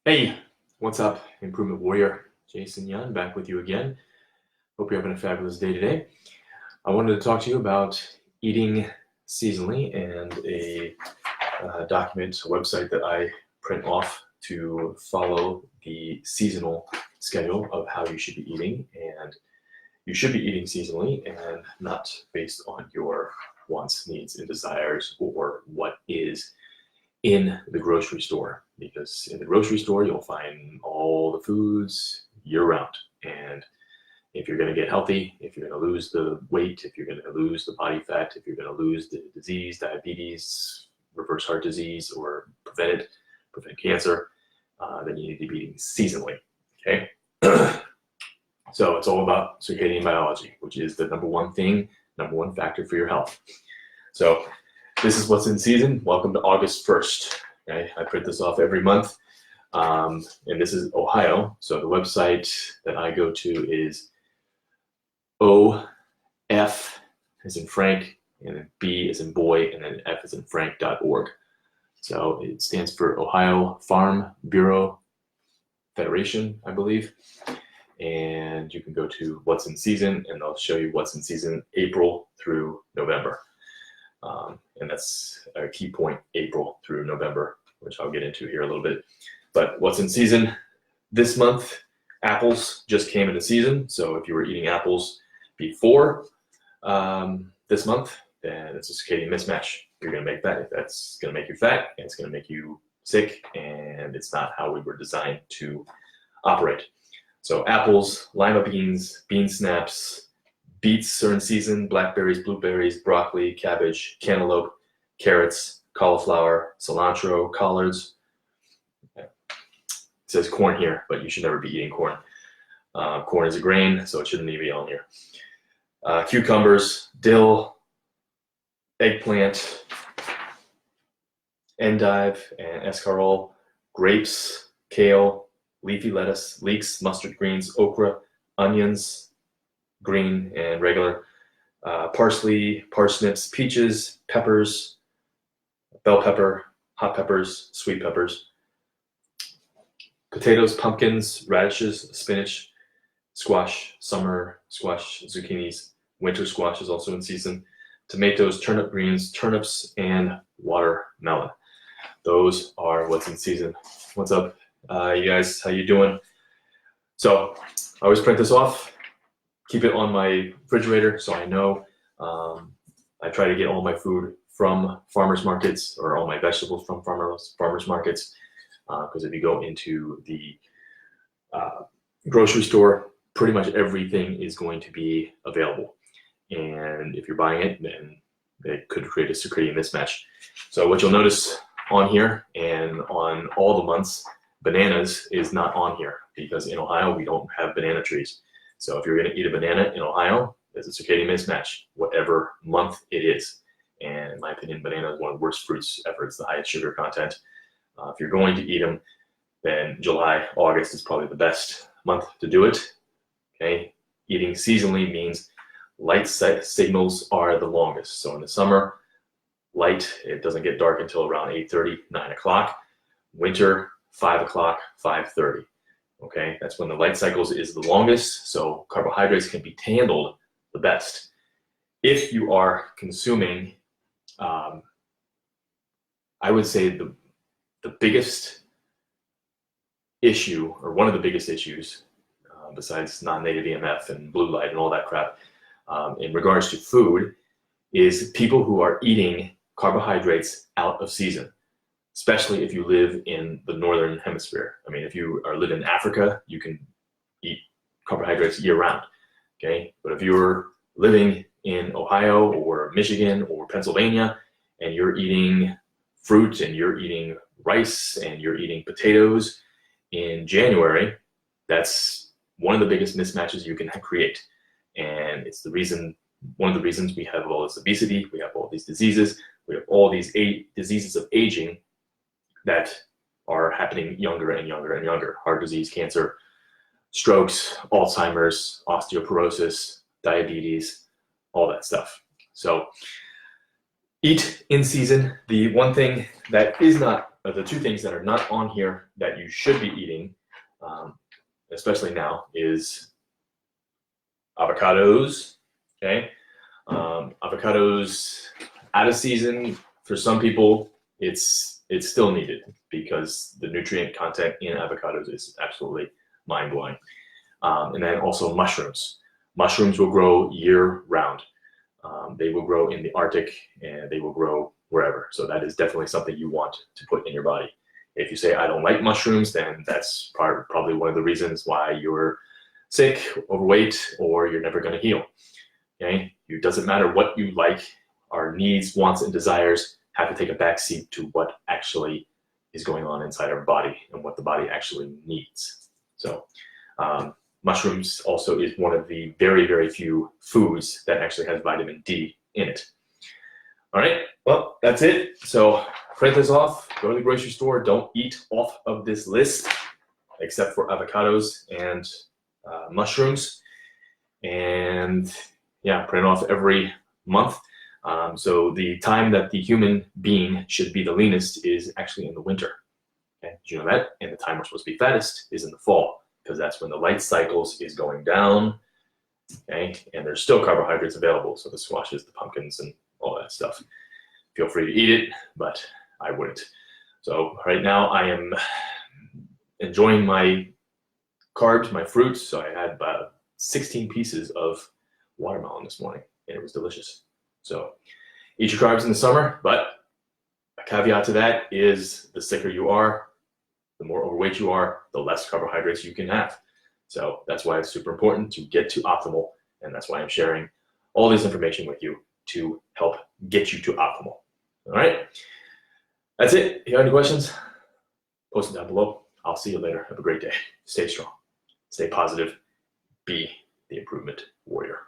Hey, what's up, Improvement Warrior? Jason Yun back with you again. Hope you're having a fabulous day today. I wanted to talk to you about eating seasonally and a document, a website that I print off to follow the seasonal schedule of how you should be eating. And you should be eating seasonally and not based on your wants, needs, and desires or what is in the grocery store, because in the grocery store you'll find all the foods year round. And if you're going to get healthy, if you're going to lose the weight, if you're going to lose the body fat, if you're going to lose the disease, diabetes, reverse heart disease, or prevent cancer, then you need to be eating seasonally. Okay. So it's all about circadian biology, which is the number one factor for your health. So this is what's in season. Welcome to August 1st. Okay? I print this off every month. And this is Ohio. So the website that I go to is OF as in Frank, and then B as in boy, and then F as in Frank.org. So it stands for Ohio Farm Bureau Federation, I believe. And you can go to what's in season, and they'll show you what's in season April through November. And that's a key point, April through November, which I'll get into here a little bit. But what's in season this month, apples just came into season. So if you were eating apples before this month, then it's a circadian mismatch. You're going to make that. If that's going to make you fat, and it's going to make you sick, and it's not how we were designed to operate. So apples, lima beans, bean snaps, beets are in season, blackberries, blueberries, broccoli, cabbage, cantaloupe, carrots, cauliflower, cilantro, collards. It says corn here, but you should never be eating corn. Corn is a grain, so it shouldn't even be on here. Cucumbers, dill, eggplant, endive and escarole, grapes, kale, leafy lettuce, leeks, mustard greens, okra, onions, green and regular, parsley, parsnips, peaches, peppers, bell pepper, hot peppers, sweet peppers, potatoes, pumpkins, radishes, spinach, squash, summer squash, zucchinis, winter squash is also in season, tomatoes, turnip greens, turnips, and watermelon. Those are what's in season. What's up, you guys? How you doing? So I always print this off, keep it on my refrigerator so I know. I try to get all my food from farmers markets, or all my vegetables from farmers markets, because if you go into the grocery store, pretty much everything is going to be available. And if you're buying it, then it could create a circadian mismatch. So what you'll notice on here and on all the months, bananas is not on here, because in Ohio we don't have banana trees. So if you're going to eat a banana in Ohio, there's a circadian mismatch, whatever month it is. And in my opinion, banana is one of the worst fruits ever. It's the highest sugar content. If you're going to eat them, then July, August is probably the best month to do it. Okay, eating seasonally means light signals are the longest. So in the summer, light, it doesn't get dark until around 8:30, 9 o'clock. Winter, 5 o'clock, 5:30. Okay, that's when the light cycles is the longest, so carbohydrates can be handled the best. If you are consuming, I would say the biggest issue, or one of the biggest issues, besides non-native EMF and blue light and all that crap, in regards to food, is people who are eating carbohydrates out of season. Especially if you live in the northern hemisphere. I mean, if you live in Africa, you can eat carbohydrates year round, okay? But if you're living in Ohio or Michigan or Pennsylvania, and you're eating fruit and you're eating rice and you're eating potatoes in January, that's one of the biggest mismatches you can create. And it's one of the reasons we have all this obesity, we have all these diseases, we have all these diseases of aging that are happening younger and younger and younger. Heart disease, cancer, strokes, Alzheimer's, osteoporosis, diabetes, all that stuff. So eat in season. The one thing that is not the two things that are not on here that you should be eating, especially now, is avocados. Okay, avocados out of season for some people, it's still needed because the nutrient content in avocados is absolutely mind-blowing. And then also mushrooms. Mushrooms will grow year-round. They will grow in the Arctic and they will grow wherever. So that is definitely something you want to put in your body. If you say, I don't like mushrooms, then that's probably one of the reasons why you're sick, overweight, or you're never going to heal. Okay? It doesn't matter what you like. Our needs, wants, and desires have to take a backseat to what actually is going on inside our body and what the body actually needs. So mushrooms also is one of the very, very few foods that actually has vitamin D in it. All right, well, that's it. So print this off, go to the grocery store, don't eat off of this list except for avocados and mushrooms. And yeah, print off every month. So the time that the human being should be the leanest is actually in the winter. Okay, did you know that? And the time we're supposed to be fattest is in the fall, because that's when the light cycles is going down. Okay, and there's still carbohydrates available. So the squashes, the pumpkins, and all that stuff. Feel free to eat it, but I wouldn't. So right now I am enjoying my carbs, my fruits. So I had about 16 pieces of watermelon this morning, and it was delicious. So eat your carbs in the summer, but a caveat to that is the sicker you are, the more overweight you are, the less carbohydrates you can have. So that's why it's super important to get to optimal, and that's why I'm sharing all this information with you to help get you to optimal. All right, that's it. If you have any questions, post it down below. I'll see you later. Have a great day. Stay strong, stay positive, be the improvement warrior.